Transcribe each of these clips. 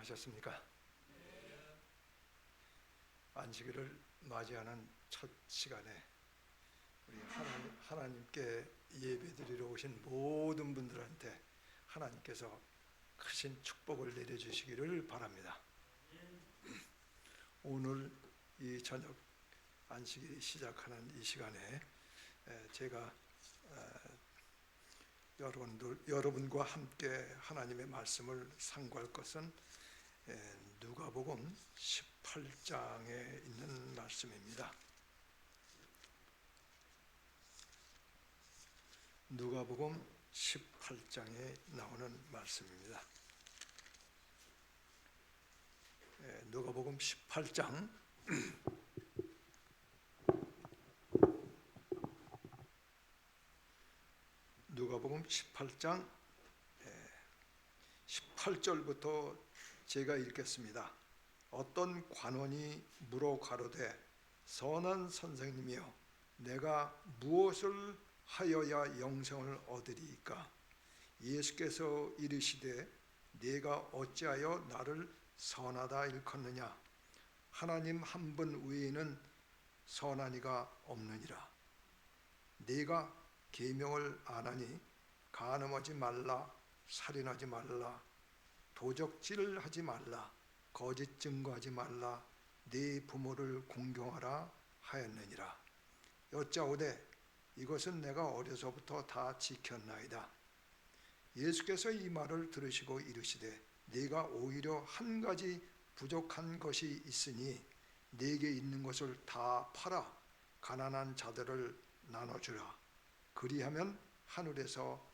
안녕하셨습니까? 안식일을 맞이하는 첫 시간에 우리 하나님께 예배드리러 오신 모든 분들한테 하나님께서 크신 축복을 내려주시기를 바랍니다. 오늘 이 저녁 안식일이 시작하는 이 시간에 제가 여러분과 함께 하나님의 말씀을 상고할 것은 누가복음 18장에 있는 말씀입니다. 누가복음 18장에 나오는 말씀입니다. 누가복음 18장 누가복음 18장 18절부터 제가 읽겠습니다. 어떤 관원이 물어 가로되 선한 선생님이여 내가 무엇을 하여야 영생을 얻으리이까? 예수께서 이르시되 네가 어찌하여 나를 선하다 일컫느냐? 하나님 한 분 외에는 선한 이가 없느니라. 네가 계명을 안하니 간음하지 말라, 살인하지 말라, 도적질하지 말라, 거짓 증거하지 말라, 네 부모를 공경하라 하였느니라. 여짜오되 이것은 내가 어려서부터 다 지켰나이다. 예수께서 이 말을 들으시고 이르시되 네가 오히려 한 가지 부족한 것이 있으니 네게 있는 것을 다 팔아 가난한 자들을 나눠주라. 그리하면 하늘에서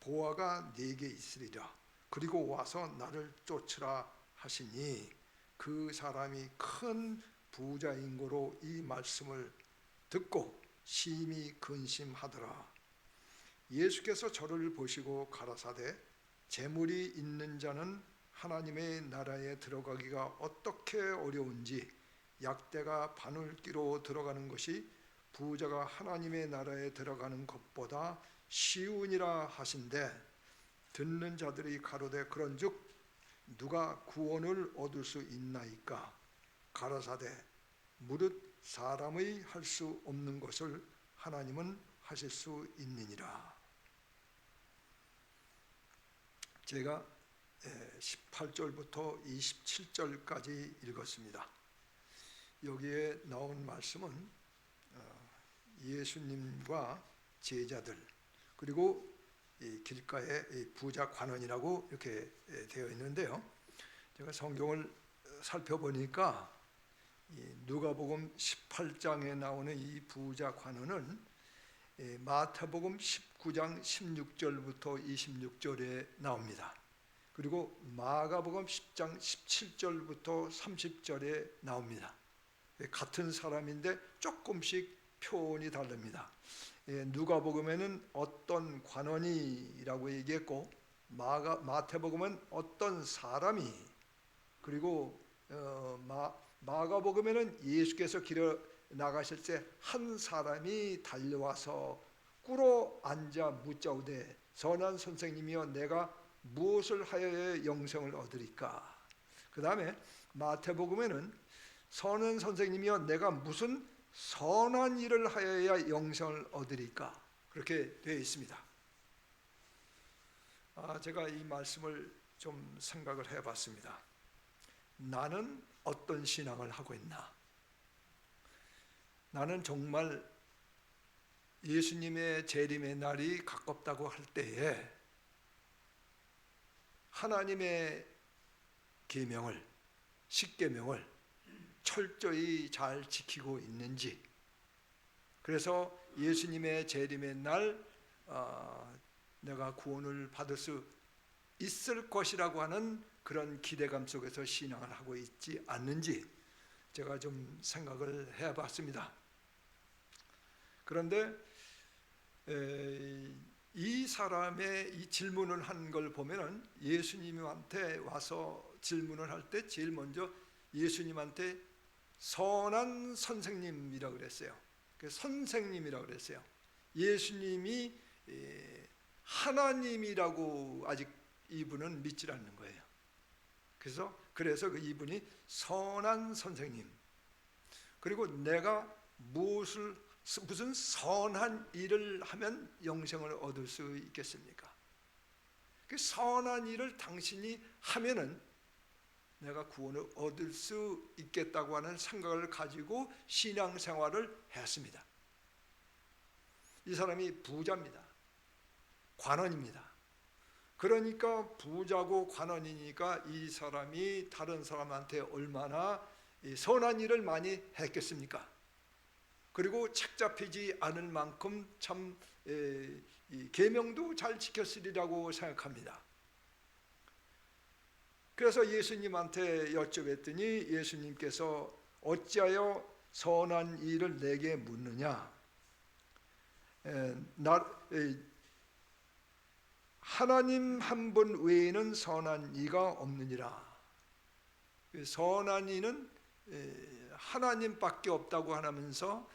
보화가 네게 있으리라. 그리고 와서 나를 쫓으라 하시니 그 사람이 큰 부자인 고로 이 말씀을 듣고 심히 근심하더라. 예수께서 저를 보시고 가라사대 재물이 있는 자는 하나님의 나라에 들어가기가 어떻게 어려운지 약대가 바늘귀로 들어가는 것이 부자가 하나님의 나라에 들어가는 것보다 쉬우니라 하신대 듣는 자들이 가로되 그런즉 누가 구원을 얻을 수 있나이까? 가라사대 무릇 사람의 할 수 없는 것을 하나님은 하실 수 있느니라. 제가 18절부터 27절까지 읽었습니다. 여기에 나온 말씀은 예수님과 제자들 그리고 이 길가에 부자 관원이라고 이렇게 되어 있는데요. 제가 성경을 살펴보니까 누가복음 18장에 나오는 이 부자 관원은 마태복음 19장 16절부터 26절에 나옵니다. 그리고 마가복음 10장 17절부터 30절에 나옵니다. 같은 사람인데 조금씩 표현이 다릅니다. 누가복음에는 어떤 관원이라고 얘기했고 마태복음은 어떤 사람이, 그리고 마가복음에는 예수께서 길을 나가실 때 한 사람이 달려와서 꿇어 앉아 묻자오되 선한 선생님이여 내가 무엇을 하여야 영생을 얻으리까? 그 다음에 마태복음에는 선한 선생님이여 내가 무슨 선한 일을 하여야 영생을 얻으리까? 그렇게 되어 있습니다. 제가 이 말씀을 좀 생각을 해봤습니다. 나는 어떤 신앙을 하고 있나? 나는 정말 예수님의 재림의 날이 가깝다고 할 때에 하나님의 계명을, 십계명을 철저히 잘 지키고 있는지, 그래서 예수님의 재림의 날 내가 구원을 받을 수 있을 것이라고 하는 그런 기대감 속에서 신앙을 하고 있지 않는지 제가 좀 생각을 해봤습니다. 그런데 이 사람의 이 질문을 한 걸 보면은 예수님한테 와서 질문을 할 때 제일 먼저 예수님한테 선한 선생님이라고 그랬어요. 선생님이라고 그랬어요. 예수님이 하나님이라고 아직 이분은 믿질 않는 거예요. 그래서 그래서 그 이분이 선한 선생님, 그리고 내가 무슨 선한 일을 하면 영생을 얻을 수 있겠습니까? 그 선한 일을 당신이 하면은 내가 구원을 얻을 수 있겠다고 하는 생각을 가지고 신앙생활을 했습니다. 이 사람이 부자입니다. 관원입니다. 그러니까 부자고 관원이니까 이 사람이 다른 사람한테 얼마나 선한 일을 많이 했겠습니까? 그리고 책 잡히지 않을 만큼 참 계명도 잘 지켰으리라고 생각합니다. 그래서 예수님한테 여쭤봤더니 예수님께서 어찌하여 선한 일을 내게 묻느냐? 하나님 한 분 외에는 선한 이가 없느니라. 선한 이는 하나님밖에 없다고 하면서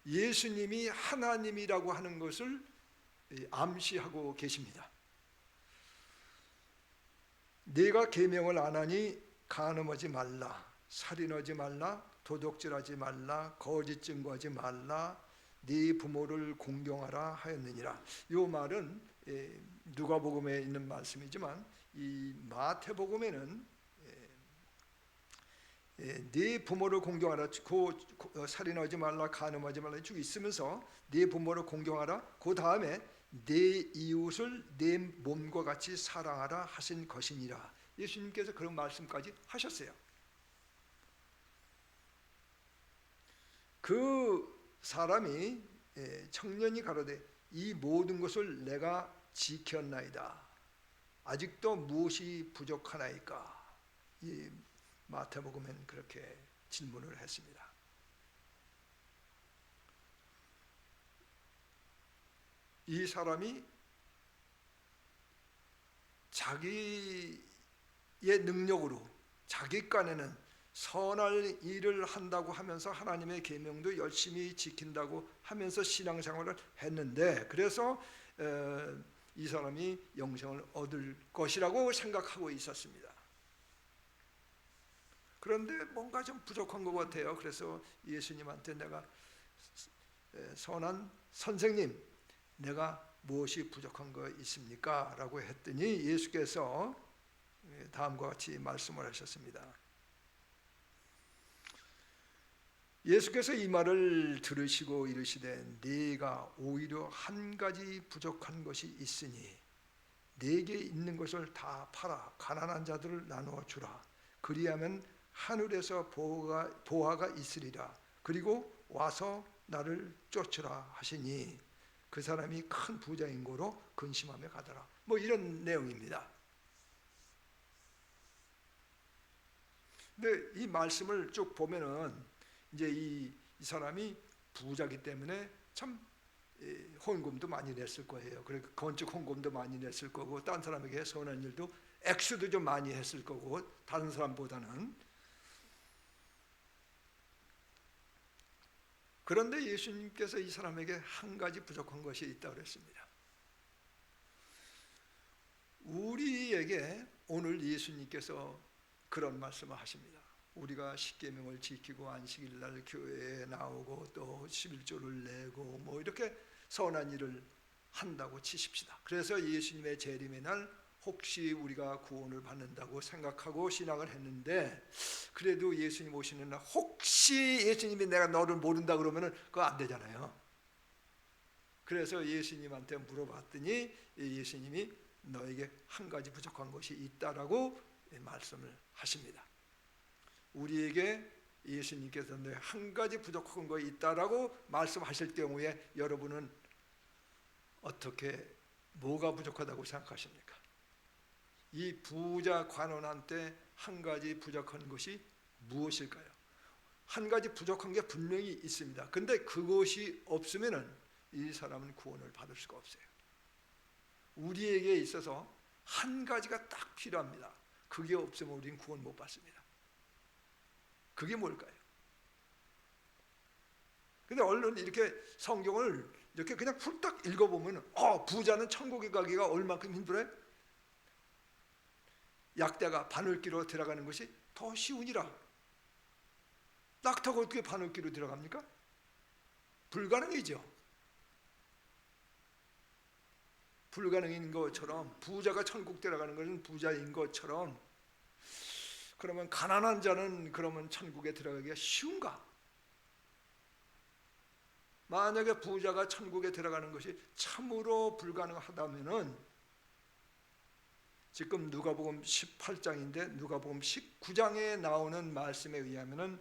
예수님이 하나님이라고 하는 것을 암시하고 계십니다. 네가 계명을 안 하니 간음하지 말라, 살인하지 말라, 도둑질하지 말라, 거짓 증거하지 말라, 네 부모를 공경하라 하였느니라. 이 말은 누가복음에 있는 말씀이지만 이 마태복음에는 네 부모를 공경하라, 살인하지 말라, 간음하지 말라 쭉 있으면서 네 부모를 공경하라, 그 다음에 내 이웃을 내 몸과 같이 사랑하라 하신 것이니라. 예수님께서 그런 말씀까지 하셨어요. 그 사람이 청년이 가로되 이 모든 것을 내가 지켰나이다. 아직도 무엇이 부족하나이까? 이 마태복음에는 그렇게 질문을 했습니다. 이 사람이 자기의 능력으로 자기 깐에는 선할 일을 한다고 하면서 하나님의 계명도 열심히 지킨다고 하면서 신앙생활을 했는데, 그래서 이 사람이 영생을 얻을 것이라고 생각하고 있었습니다. 그런데 뭔가 좀 부족한 것 같아요. 그래서 예수님한테 내가 선한 선생님, 내가 무엇이 부족한 거 있습니까? 라고 했더니 예수께서 다음과 같이 말씀을 하셨습니다. 예수께서 이 말을 들으시고 이르시되 네가 오히려 한 가지 부족한 것이 있으니 네게 있는 것을 다 팔아 가난한 자들을 나누어 주라. 그리하면 하늘에서 보화가 있으리라. 그리고 와서 나를 쫓으라 하시니 그 사람이 큰 부자인 고로 근심하며 가더라. 뭐 이런 내용입니다. 근데 이 말씀을 쭉 보면은 이제 이 사람이 부자기 때문에 참 헌금도 많이 냈을 거예요. 그러니까 건축 헌금도 많이 냈을 거고, 다른 사람에게 선한 일도 액수도 좀 많이 했을 거고, 다른 사람보다는. 그런데 예수님께서 이 사람에게 한 가지 부족한 것이 있다고 그랬습니다. 우리에게 오늘 예수님께서 그런 말씀을 하십니다. 우리가 십계명을 지키고 안식일 날 교회에 나오고 또 11조를 내고 뭐 이렇게 선한 일을 한다고 치십시다. 그래서 예수님의 재림의 날 혹시 우리가 구원을 받는다고 생각하고 신앙을 했는데, 그래도 예수님 오시는 날 혹시 예수님이 내가 너를 모른다 그러면은 그거 안 되잖아요. 그래서 예수님한테 물어봤더니 예수님이 너에게 한 가지 부족한 것이 있다라고 말씀을 하십니다. 우리에게 예수님께서 한 가지 부족한 것이 있다라고 말씀하실 경우에 여러분은 어떻게, 뭐가 부족하다고 생각하십니까? 이 부자 관원한테 한 가지 부족한 것이 무엇일까요? 한 가지 부족한 게 분명히 있습니다. 근데 그것이 없으면은 이 사람은 구원을 받을 수가 없어요. 우리에게 있어서 한 가지가 딱 필요합니다. 그게 없으면 우리는 구원 못 받습니다. 그게 뭘까요? 근데 얼른 이렇게 성경을 이렇게 그냥 훌딱 읽어보면 부자는 천국에 가기가 얼마큼 힘들어요? 약대가 바늘기로 들어가는 것이 더 쉬우니라. 낙타가 어떻게 바늘기로 들어갑니까? 불가능이죠. 불가능인 것처럼 부자가 천국 들어가는 것은 부자인 것처럼, 그러면 가난한 자는 그러면 천국에 들어가기가 쉬운가? 만약에 부자가 천국에 들어가는 것이 참으로 불가능하다면은 지금 누가복음 18장인데 누가복음 19장에 나오는 말씀에 의하면은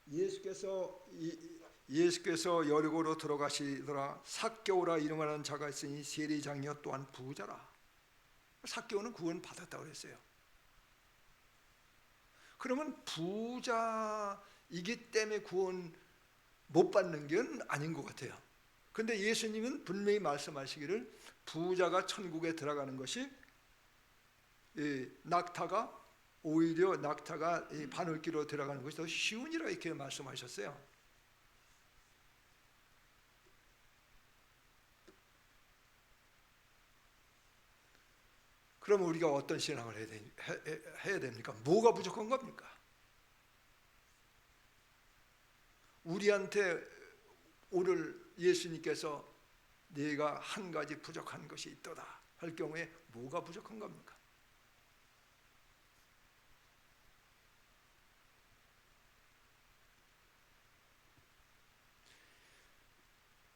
예수께서 여리고로 들어가시더라. 삭개오라 이름하는 자가 있으니 세리장이여 또한 부자라. 삭개오는 구원 받았다고 그랬어요. 그러면 부자이기 때문에 구원 못 받는 게 아닌 것 같아요. 근데 예수님은 분명히 말씀하시기를 부자가 천국에 들어가는 것이 오히려 낙타가 바늘기로 들어가는 것이 더 쉬우니라 이렇게 말씀하셨어요. 그럼 우리가 어떤 신앙을 해야 됩니까? 뭐가 부족한 겁니까? 우리한테 오늘 예수님께서 네가 한 가지 부족한 것이 있도다 할 경우에 뭐가 부족한 겁니까?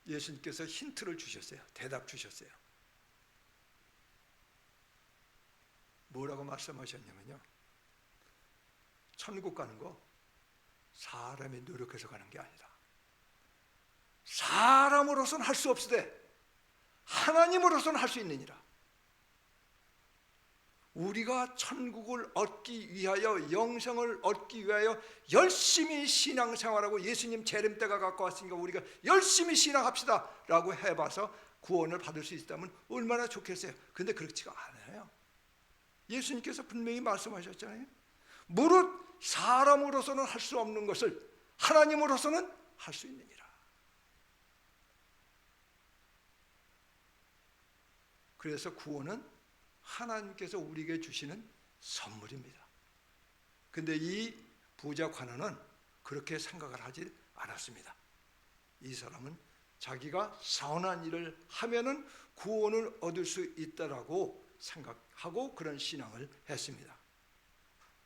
예수님께서 힌트를 주셨어요. 대답 주셨어요. 뭐라고 말씀하셨냐면요, 천국 가는 거 사람이 노력해서 가는 게 아니다. 사람으로서는 할 수 없으되 하나님으로서는 할 수 있느니라. 우리가 천국을 얻기 위하여, 영생을 얻기 위하여 열심히 신앙생활하고 예수님 재림 때가 갖고 왔으니까 우리가 열심히 신앙합시다 라고 해봐서 구원을 받을 수 있다면 얼마나 좋겠어요. 근데 그렇지가 않아요. 예수님께서 분명히 말씀하셨잖아요. 무릇 사람으로서는 할 수 없는 것을 하나님으로서는 할 수 있느니라. 그래서 구원은 하나님께서 우리에게 주시는 선물입니다. 근데 이 부자 관원은 그렇게 생각을 하지 않았습니다. 이 사람은 자기가 선한 일을 하면은 구원을 얻을 수 있다라고 생각하고 그런 신앙을 했습니다.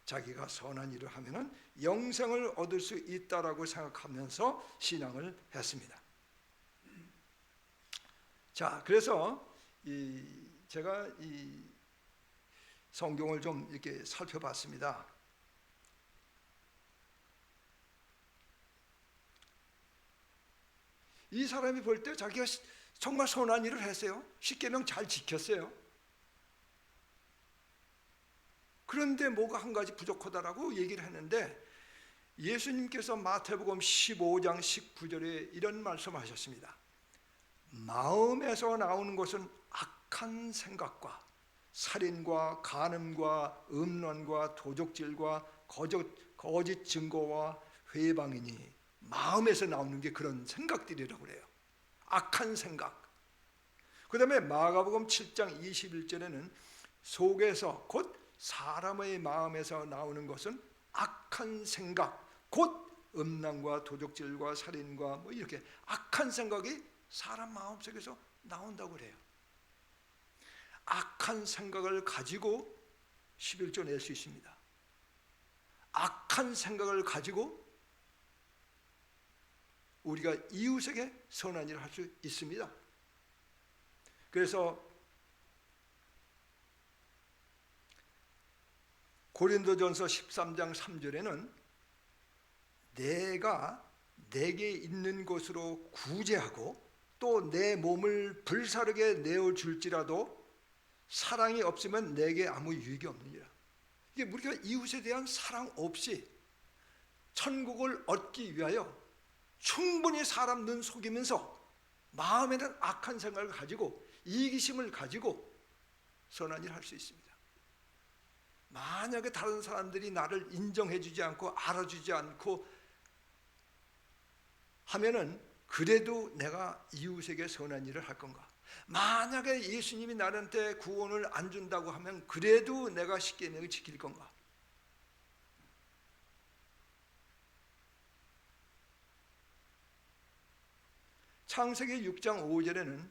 자기가 선한 일을 하면은 영생을 얻을 수 있다라고 생각하면서 신앙을 했습니다. 자, 그래서 제가 이 성경을 좀 이렇게 살펴봤습니다. 이 사람이 볼 때 자기가 정말 선한 일을 했어요. 십계명 잘 지켰어요. 그런데 뭐가 한 가지 부족하다라고 얘기를 했는데 예수님께서 마태복음 15장 19절에 이런 말씀하셨습니다. 마음에서 나오는 것은 악한 생각과 살인과 간음과 음란과 도적질과 거짓 증거와 회방이니, 마음에서 나오는 게 그런 생각들이라고 그래요. 악한 생각. 그 다음에 마가복음 7장 21절에는 속에서 곧 사람의 마음에서 나오는 것은 악한 생각, 곧 음란과 도적질과 살인과 뭐 이렇게 악한 생각이 사람 마음속에서 나온다고 그래요. 악한 생각을 가지고 11조 낼 수 있습니다. 악한 생각을 가지고 우리가 이웃에게 선한 일을 할 수 있습니다. 그래서 고린도전서 13장 3절에는 내가 내게 있는 것으로 구제하고 또 내 몸을 불사르게 내어줄지라도 사랑이 없으면 내게 아무 유익이 없느니라. 이게 우리가 이웃에 대한 사랑 없이 천국을 얻기 위하여 충분히 사람 눈 속이면서 마음에는 악한 생각을 가지고 이기심을 가지고 선한 일을 할 수 있습니다. 만약에 다른 사람들이 나를 인정해 주지 않고 알아주지 않고 하면은 그래도 내가 이웃에게 선한 일을 할 건가? 만약에 예수님이 나한테 구원을 안 준다고 하면 그래도 내가 십계명을 지킬 건가? 창세기 6장 5절에는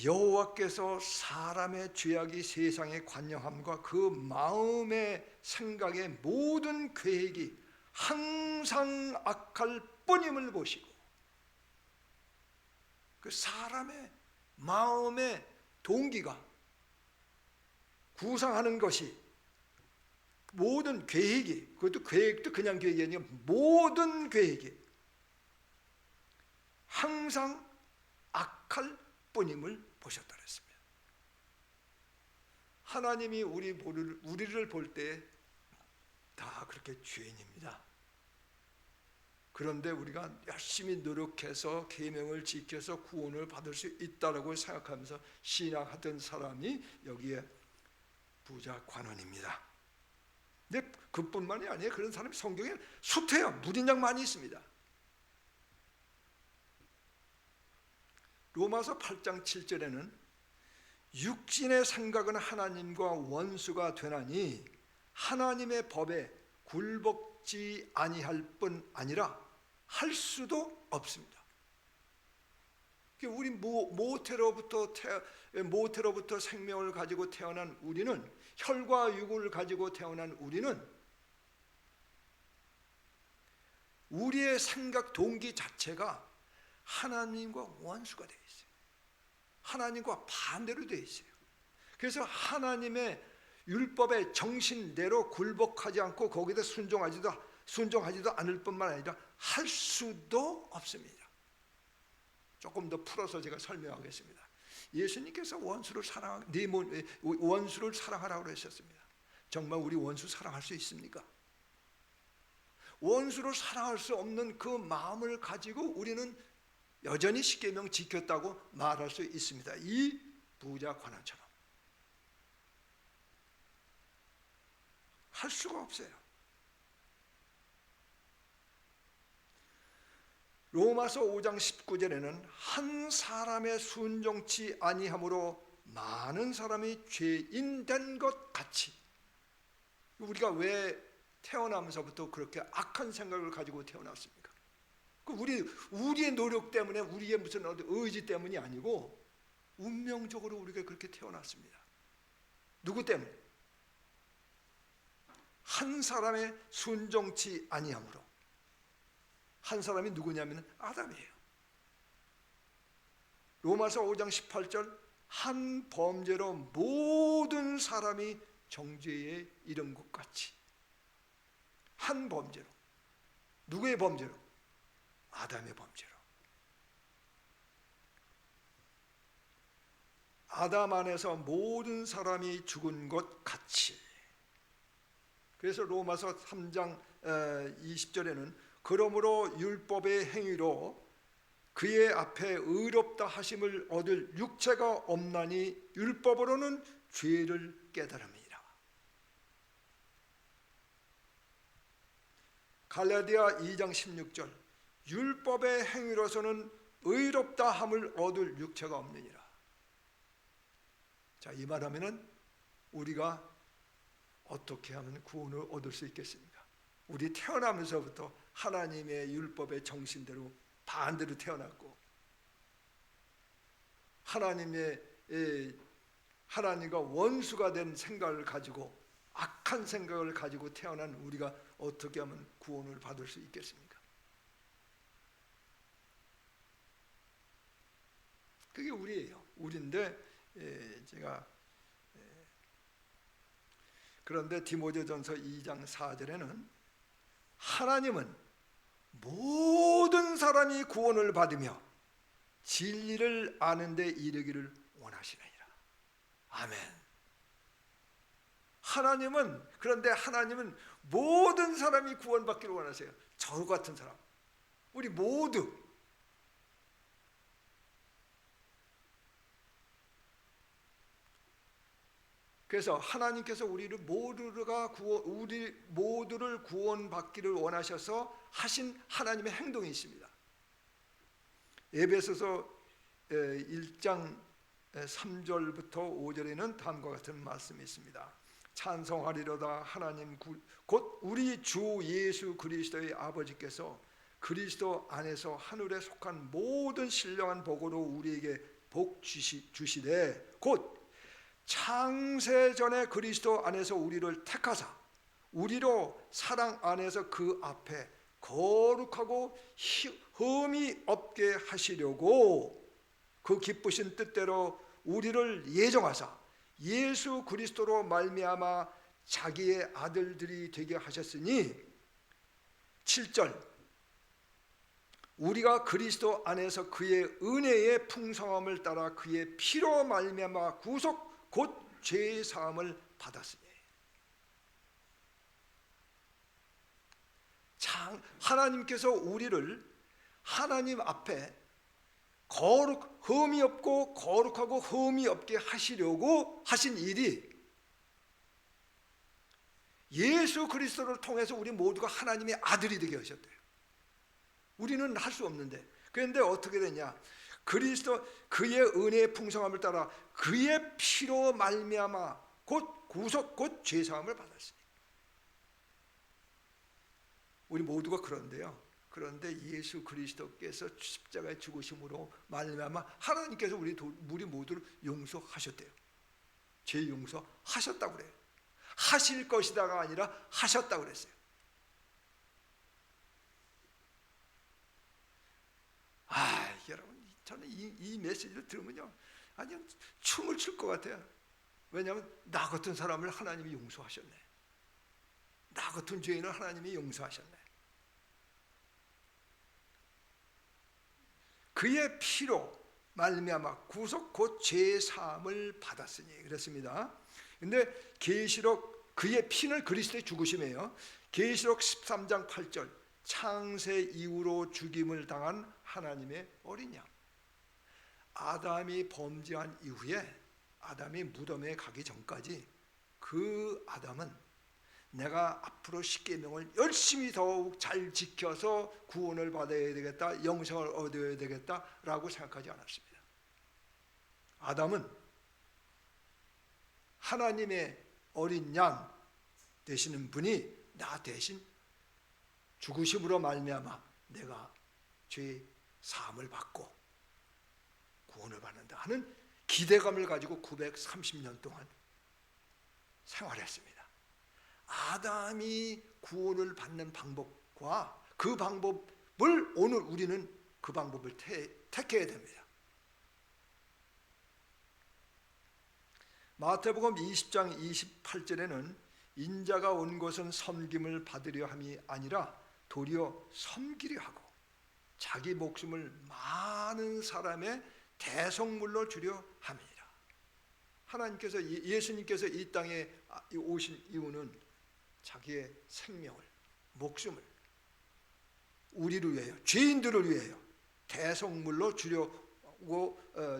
여호와께서 사람의 죄악이 세상에 관영함과 그 마음의 생각의 모든 계획이 항상 악할 뿐임을 보시고, 그 사람의 마음의 동기가 구상하는 것이 모든 계획이, 그것도 계획도 그냥 계획이 아니라 모든 계획이 항상 악할 뿐임을 보셨다 그랬습니다. 하나님이 우리를 볼 때 다 그렇게 죄인입니다. 그런데 우리가 열심히 노력해서 계명을 지켜서 구원을 받을 수 있다라고 생각하면서 신앙하던 사람이 여기에 부자 관원입니다. 근데 그뿐만이 아니에요. 그런 사람이 성경에 숱해요. 무진장 많이 있습니다. 로마서 8장 7절에는 육신의 생각은 하나님과 원수가 되나니 하나님의 법에 굴복지 아니할 뿐 아니라 할 수도 없습니다. 우리 모태로부터 생명을 가지고 태어난 우리는, 혈과 육을 가지고 태어난 우리는 우리의 생각 동기 자체가 하나님과 원수가 되어 있어요. 하나님과 반대로 되어 있어요. 그래서 하나님의 율법의 정신대로 굴복하지 않고 거기다 순종하지도 않을 뿐만 아니라 할 수도 없습니다. 조금 더 풀어서 제가 설명하겠습니다. 예수님께서 원수를 사랑하라고 하셨습니다. 정말 우리 원수 사랑할 수 있습니까? 원수를 사랑할 수 없는 그 마음을 가지고 우리는 여전히 십계명 지켰다고 말할 수 있습니다. 이 부자 관원처럼 할 수가 없어요. 로마서 5장 19절에는 한 사람의 순종치 아니함으로 많은 사람이 죄인된 것 같이, 우리가 왜 태어나면서부터 그렇게 악한 생각을 가지고 태어났습니까? 우리의 노력 때문에, 우리의 무슨 의지 때문이 아니고 운명적으로 우리가 그렇게 태어났습니다. 누구 때문에? 한 사람의 순종치 아니함으로. 한 사람이 누구냐면 아담이에요. 로마서 5장 18절, 한 범죄로 모든 사람이 정죄에 이른 것 같이. 한 범죄로. 누구의 범죄로? 아담의 범죄로. 아담 안에서 모든 사람이 죽은 것 같이. 그래서 로마서 3장 20절에는 그러므로 율법의 행위로 그의 앞에 의롭다 하심을 얻을 육체가 없나니 율법으로는 죄를 깨달음이라. 갈라디아 2장 16절, 율법의 행위로서는 의롭다 함을 얻을 육체가 없느니라. 자, 이 말하면은 우리가 어떻게 하면 구원을 얻을 수 있겠습니까? 우리 태어나면서부터 하나님의 율법의 정신대로 반대로 태어났고, 하나님과 원수가 된 생각을 가지고, 악한 생각을 가지고 태어난 우리가 어떻게 하면 구원을 받을 수 있겠습니까? 그게 우리예요. 우리인데 제가 그런데 디모데전서 2장 4절에는 하나님은 모든 사람이 구원을 받으며 진리를 아는 데 이르기를 원하시느니라. 아멘. 그런데 하나님은 모든 사람이 구원받기를 원하세요. 저 같은 사람, 우리 모두. 그래서 하나님께서 우리 모두를 구원받기를 원하셔서 하신 하나님의 행동이 있습니다. 에베소서 1장 3절부터 5절에는 다음과 같은 말씀이 있습니다. 찬송하리로다 하나님 곧 우리 주 예수 그리스도의 아버지께서 그리스도 안에서 하늘에 속한 모든 신령한 복으로 우리에게 복 주시되 곧 창세전에 그리스도 안에서 우리를 택하사 우리로 사랑 안에서 그 앞에 거룩하고 흠이 없게 하시려고 그 기쁘신 뜻대로 우리를 예정하사 예수 그리스도로 말미암아 자기의 아들들이 되게 하셨으니 7절 우리가 그리스도 안에서 그의 은혜의 풍성함을 따라 그의 피로 말미암아 구속 곧 죄의 사함을 받았으니 하나님께서 우리를 하나님 앞에 흠이 없고 거룩하고 흠이 없게 하시려고 하신 일이 예수 그리스도를 통해서 우리 모두가 하나님의 아들이 되게 하셨대요. 우리는 할 수 없는데 그런데 어떻게 되냐? 그리스도 그의 은혜의 풍성함을 따라 그의 피로 말미암아 곧 구속 곧 죄사함을 받았으니 우리 모두가 그런데요. 그런데 예수 그리스도께서 십자가의 죽으심으로 말미암아 하나님께서 우리 모두를 용서하셨대요. 죄 용서하셨다고 그래요. 하실 것이다가 아니라 하셨다고 그랬어요. 여러분 저는 이 메시지를 들으면요 아니 춤을 출 것 같아요. 왜냐하면 나 같은 사람을 하나님이 용서하셨네. 나 같은 죄인을 하나님이 용서하셨네. 그의 피로 말미암아 구속 곧 죄 사함을 받았으니 그랬습니다. 근데 계시록 그의 피는 그리스도의 죽으심이에요. 계시록 13장 8절 창세 이후로 죽임을 당한 하나님의 어린 양. 아담이 범죄한 이후에 아담이 무덤에 가기 전까지 그 아담은 내가 앞으로 십계명을 열심히 더욱 잘 지켜서 구원을 받아야 되겠다, 영생을 얻어야 되겠다라고 생각하지 않았습니다. 아담은 하나님의 어린 양 되시는 분이 나 대신 죽으심으로 말미암아 내가 죄 사함을 받고 구원을 받는다 하는 기대감을 가지고 930년 동안 생활했습니다. 아담이 구원을 받는 방법과 그 방법을 오늘 우리는 그 방법을 택해야 됩니다. 마태복음 20장 28절에는 인자가 온 것은 섬김을 받으려 함이 아니라 도리어 섬기려 하고 자기 목숨을 많은 사람의 대속물로 주려 함이니라. 하나님께서 예수님께서 이 땅에 오신 이유는 자기의 생명을 목숨을 우리를 위하여 죄인들을 위하여 대속물로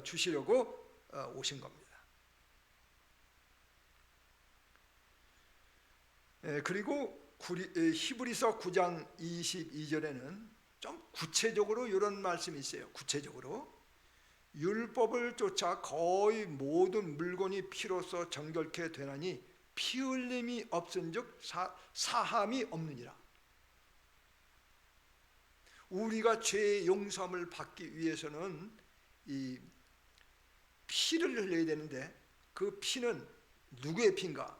주시려고 오신 겁니다. 그리고 히브리서 9장 22절에는 좀 구체적으로 이런 말씀이 있어요. 구체적으로 율법을 쫓아 거의 모든 물건이 피로써 정결케 되나니 피 흘림이 없은즉 사함이 없느니라. 우리가 죄의 용서함을 받기 위해서는 이 피를 흘려야 되는데 그 피는 누구의 피인가?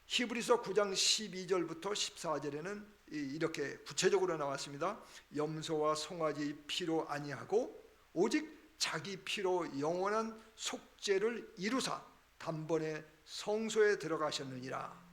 히브리서 9장 12절부터 14절에는 이렇게 구체적으로 나왔습니다. 염소와 송아지 피로 아니하고 오직 자기 피로 영원한 속죄를 이루사 단번에 성소에 들어가셨느니라.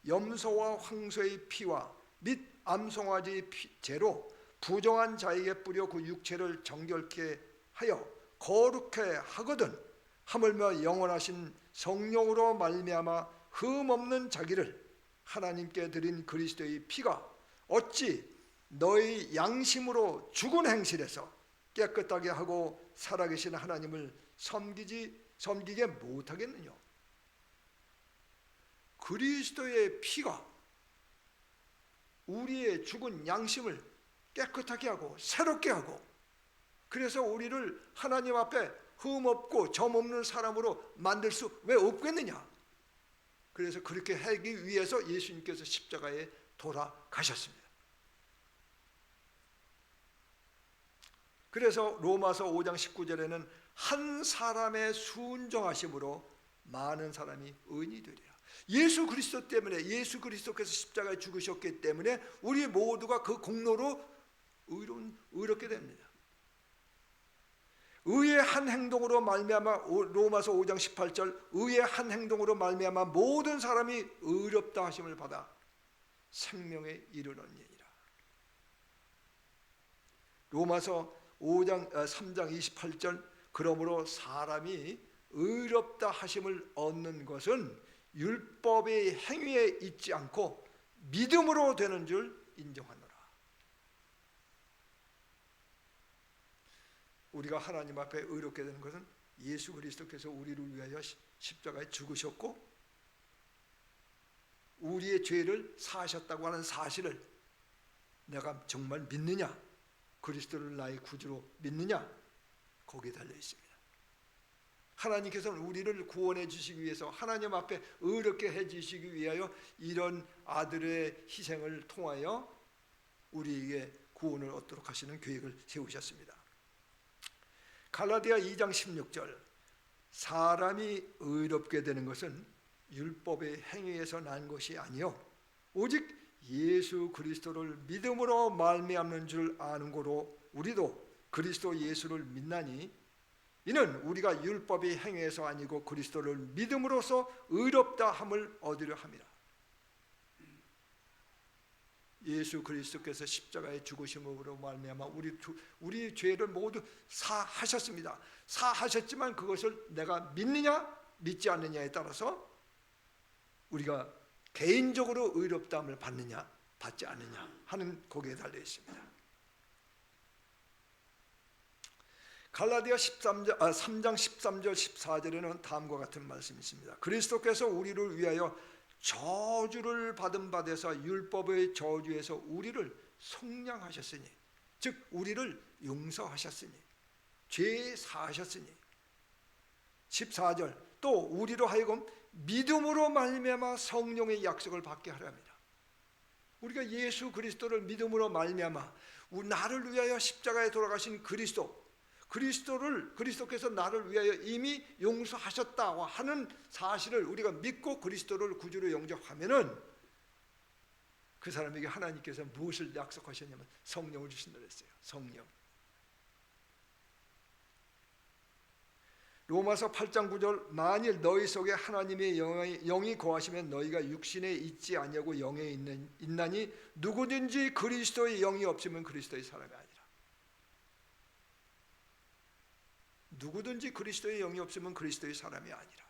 염소와 황소의 피와 및 암송아지의 죄로 부정한 자에게 뿌려 그 육체를 정결케 하여 거룩해 하거든 하물며 영원하신 성령으로 말미암아 흠없는 자기를 하나님께 드린 그리스도의 피가 어찌 너희 양심으로 죽은 행실에서 깨끗하게 하고 살아계신 하나님을 섬기게 못하겠느냐. 그리스도의 피가 우리의 죽은 양심을 깨끗하게 하고 새롭게 하고 그래서 우리를 하나님 앞에 흠없고 점없는 사람으로 만들 수 왜 없겠느냐? 그래서 그렇게 하기 위해서 예수님께서 십자가에 돌아가셨습니다. 그래서 로마서 5장 19절에는 한 사람의 순종하심으로 많은 사람이 의인이 되리라. 예수 그리스도 때문에, 예수 그리스도께서 십자가에 죽으셨기 때문에 우리 모두가 그 공로로 의롭게 됩니다. 의의 한 행동으로 말미암아, 로마서 5장 18절, 의의 한 행동으로 말미암아 모든 사람이 의롭다 하심을 받아 생명에 이르렀느니라. 로마서 3장 28절, 그러므로 사람이 의롭다 하심을 얻는 것은 율법의 행위에 있지 않고 믿음으로 되는 줄 인정하노라. 우리가 하나님 앞에 의롭게 되는 것은 예수 그리스도께서 우리를 위하여 십자가에 죽으셨고 우리의 죄를 사하셨다고 하는 사실을 내가 정말 믿느냐, 그리스도를 나의 구주로 믿느냐, 거기에 달려 있습니다. 하나님께서는 우리를 구원해 주시기 위해서, 하나님 앞에 의롭게 해 주시기 위하여 이런 아들의 희생을 통하여 우리에게 구원을 얻도록 하시는 계획을 세우셨습니다. 갈라디아 2장 16절, 사람이 의롭게 되는 것은 율법의 행위에서 난 것이 아니요 오직 예수 그리스도를 믿음으로 말미암는 줄 아는 고로 우리도 그리스도 예수를 믿나니 이는 우리가 율법의 행위에서 아니고 그리스도를 믿음으로써 의롭다 함을 얻으려 함이라. 예수 그리스도께서 십자가에 죽으심으로 말미암아 우리 죄를 모두 사하셨습니다. 사하셨지만 그것을 내가 믿느냐 믿지 않느냐에 따라서 우리가 개인적으로 의롭다함을 받느냐 받지 않느냐 하는 거기에 달려 있습니다. 갈라디아 3장 13절 14절에는 다음과 같은 말씀이 있습니다. 그리스도께서 우리를 위하여 저주를 받은 바 되사 율법의 저주에서 우리를 속량하셨으니, 즉 우리를 용서하셨으니, 죄 사하셨으니, 14절 또 우리로 하여금 믿음으로 말미암아 성령의 약속을 받게 하려 합니다. 우리가 예수 그리스도를 믿음으로 말미암아 나를 위하여 십자가에 돌아가신 그리스도께서 나를 위하여 이미 용서하셨다고 하는 사실을 우리가 믿고 그리스도를 구주로 영접하면은 그 사람에게 하나님께서 무엇을 약속하셨냐면 성령을 주신다고 했어요. 성령. 로마서 8장 9절, 만일 너희 속에 하나님의 영이 거하시면 너희가 육신에 있지 아니하고 영에 있나니 누구든지 그리스도의 영이 없으면 그리스도의 사람이 아니라. 누구든지 그리스도의 영이 없으면 그리스도의 사람이 아니라.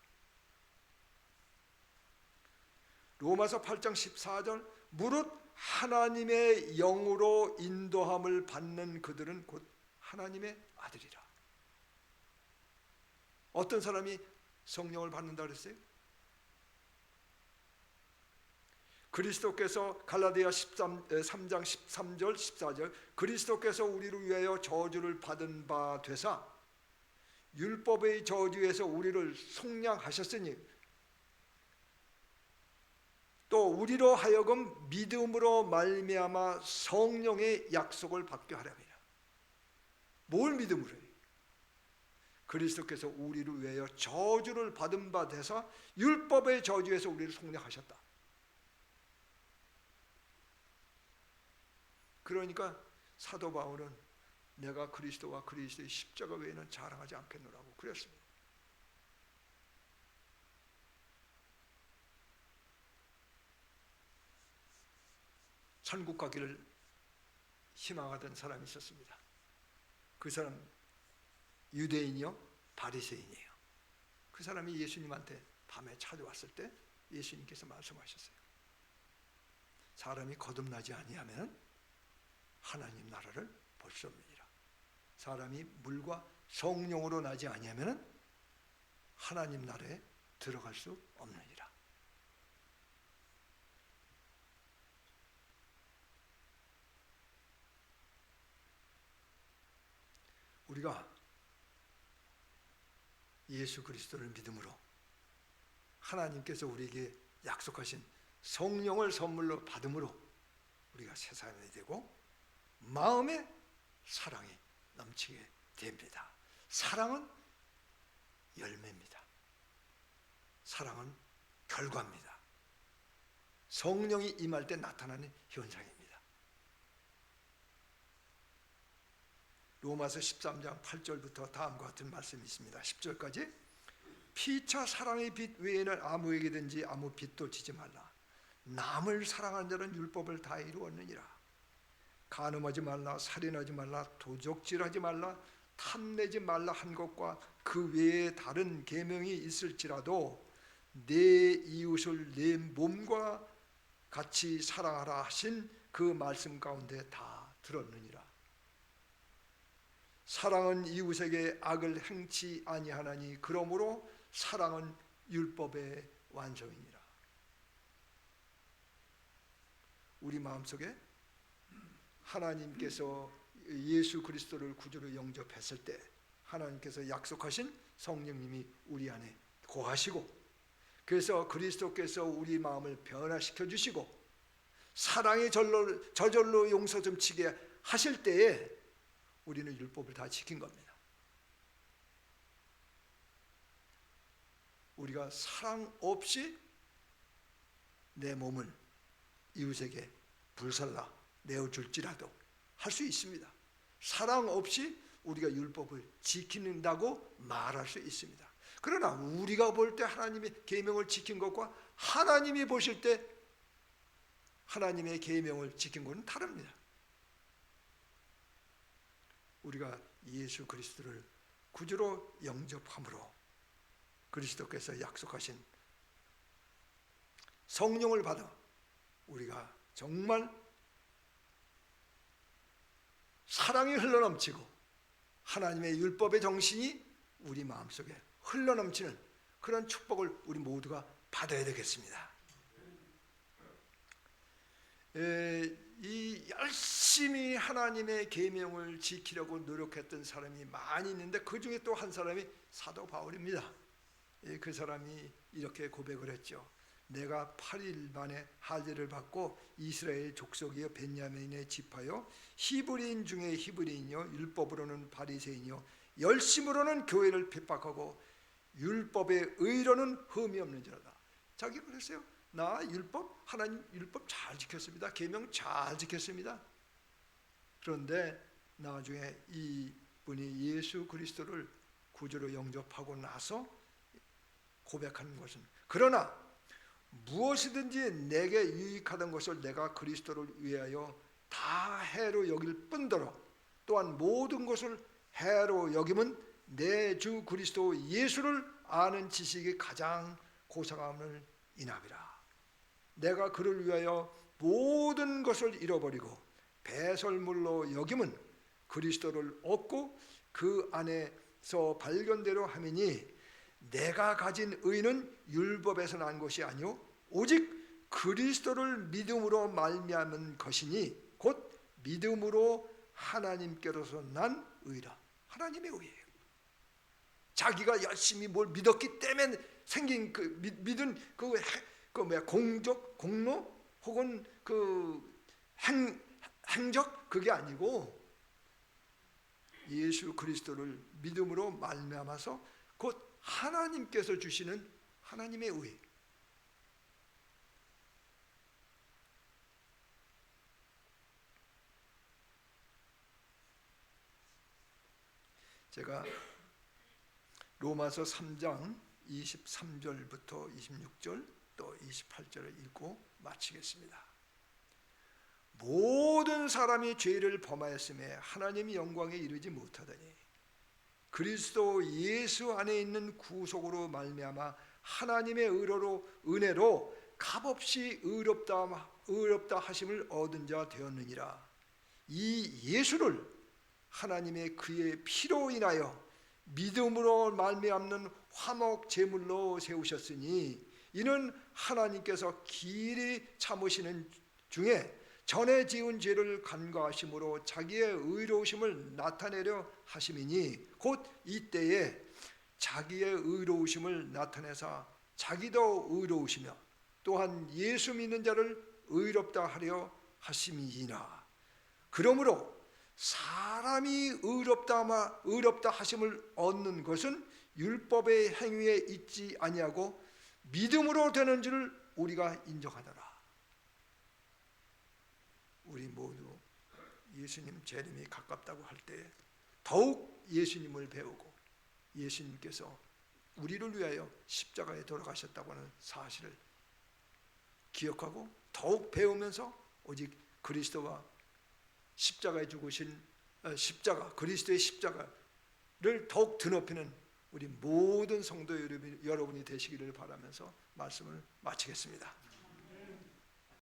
로마서 8장 14절, 무릇 하나님의 영으로 인도함을 받는 그들은 곧 하나님의 아들이라. 어떤 사람이 성령을 받는다 그랬어요? 그리스도께서 갈라디아 3장 13절 14절, 그리스도께서 우리를 위하여 저주를 받은 바 되사 율법의 저주에서 우리를 속량하셨으니 또 우리로 하여금 믿음으로 말미암아 성령의 약속을 받게 하려 합니다. 뭘 믿음으로 해요? 그리스도께서 우리를 위하여 저주를 받은 바 되사 율법의 저주에서 우리를 속량하셨다. 그러니까 사도 바울은 내가 그리스도와 그리스도의 십자가 외에는 자랑하지 않겠노라고 그랬습니다. 천국 가기를 희망하던 사람이 있었습니다. 그 사람 유대인이요? 바리새인이에요. 그 사람이 예수님한테 밤에 찾아왔을 때 예수님께서 말씀하셨어요. 사람이 거듭나지 아니하면 하나님 나라를 볼 수 없느니라. 사람이 물과 성령으로 나지 아니하면 하나님 나라에 들어갈 수 없느니라. 우리가 우리가 예수 그리스도를 믿음으로 하나님께서 우리에게 약속하신 성령을 선물로 받음으로 우리가 새 사람이 되고 마음에 사랑이 넘치게 됩니다. 사랑은 열매입니다. 사랑은 결과입니다. 성령이 임할 때 나타나는 현상입니다. 로마서 13장 8절부터 다음과 같은 말씀이 있습니다. 10절까지 피차 사랑의 빛 외에는 아무에게든지 아무 빚도 지지 말라. 남을 사랑하는 자는 율법을 다 이루었느니라. 간음하지 말라, 살인하지 말라, 도적질하지 말라, 탐내지 말라 한 것과 그 외에 다른 계명이 있을지라도 내 이웃을 내 몸과 같이 사랑하라 하신 그 말씀 가운데 다 들었느니라. 사랑은 이웃에게 악을 행치 아니하나니 그러므로 사랑은 율법의 완성이니라. 우리 마음속에 하나님께서 예수 그리스도를 구주로 영접했을 때 하나님께서 약속하신 성령님이 우리 안에 거하시고, 그래서 그리스도께서 우리 마음을 변화시켜 주시고 사랑의 저절로 용서 좀 치게 하실 때에 우리는 율법을 다 지킨 겁니다. 우리가 사랑 없이 내 몸을 이웃에게 불살라 내어줄지라도 할 수 있습니다. 사랑 없이 우리가 율법을 지킨다고 말할 수 있습니다. 그러나 우리가 볼 때 하나님의 계명을 지킨 것과 하나님이 보실 때 하나님의 계명을 지킨 것은 다릅니다. 우리가 예수 그리스도를 구주로 영접함으로 그리스도께서 약속하신 성령을 받아 우리가 정말 사랑이 흘러넘치고 하나님의 율법의 정신이 우리 마음속에 흘러넘치는 그런 축복을 우리 모두가 받아야 되겠습니다. 이 열심히 하나님의 계명을 지키려고 노력했던 사람이 많이 있는데 그 중에 또 한 사람이 사도 바울입니다. 그 사람이 이렇게 고백을 했죠. 내가 8일 만에 할례를 받고 이스라엘 족속이여 베냐민의 지파요 히브리인 중에 히브리인이요 율법으로는 바리새인이요 열심으로는 교회를 핍박하고 율법의 의로는 흠이 없는지라다. 자기가 그랬어요. 나 율법, 하나님 율법 잘 지켰습니다. 계명 잘 지켰습니다. 그런데 나중에 이분이 예수 그리스도를 구주로 영접하고 나서 고백하는 것은, 그러나 무엇이든지 내게 유익하던 것을 내가 그리스도를 위하여 다 해로 여길 뿐더러 또한 모든 것을 해로 여김은 내 주 그리스도 예수를 아는 지식이 가장 고상함을 인함이라. 내가 그를 위하여 모든 것을 잃어버리고 배설물로 여김은 그리스도를 얻고 그 안에서 발견대로 함이니 내가 가진 의는 율법에서 난 것이 아니요 오직 그리스도를 믿음으로 말미암은 것이니 곧 믿음으로 하나님께로서 난 의라. 하나님의 의예요. 자기가 열심히 뭘 믿었기 때문에 생긴 그 믿은 공적 공로 혹은 그 행적 그게 아니고 예수 그리스도를 믿음으로 말미암아서 곧 하나님께서 주시는 하나님의 의. 제가 로마서 3장 23절부터 26절 또 28절을 읽고 마치겠습니다. 모든 사람이 죄를 범하였음에 하나님의 영광에 이르지 못하더니 그리스도 예수 안에 있는 구속으로 말미암아 하나님의 은혜로 값없이 의롭다 하심을 얻은 자 되었느니라. 이 예수를 하나님의 그의 피로 인하여 믿음으로 말미암는 화목 제물로 세우셨으니 이는 하나님께서 길이 참으시는 중에 전에 지은 죄를 간과하심으로 자기의 의로우심을 나타내려 하심이니 곧 이때에 자기의 의로우심을 나타내사 자기도 의로우시며 또한 예수 믿는 자를 의롭다 하려 하심이니라. 그러므로 사람이 의롭다 하심을 얻는 것은 율법의 행위에 있지 아니하고 믿음으로 되는 줄 우리가 인정하더라. 우리 모두 예수님 재림이 가깝다고 할 때 더욱 예수님을 배우고 예수님께서 우리를 위하여 십자가에 돌아가셨다고 하는 사실을 기억하고 더욱 배우면서 오직 그리스도와 십자가에 죽으신 그리스도의 십자가를 더욱 드높이는 우리 모든 성도 여러분이 되시기를 바라면서 말씀을 마치겠습니다.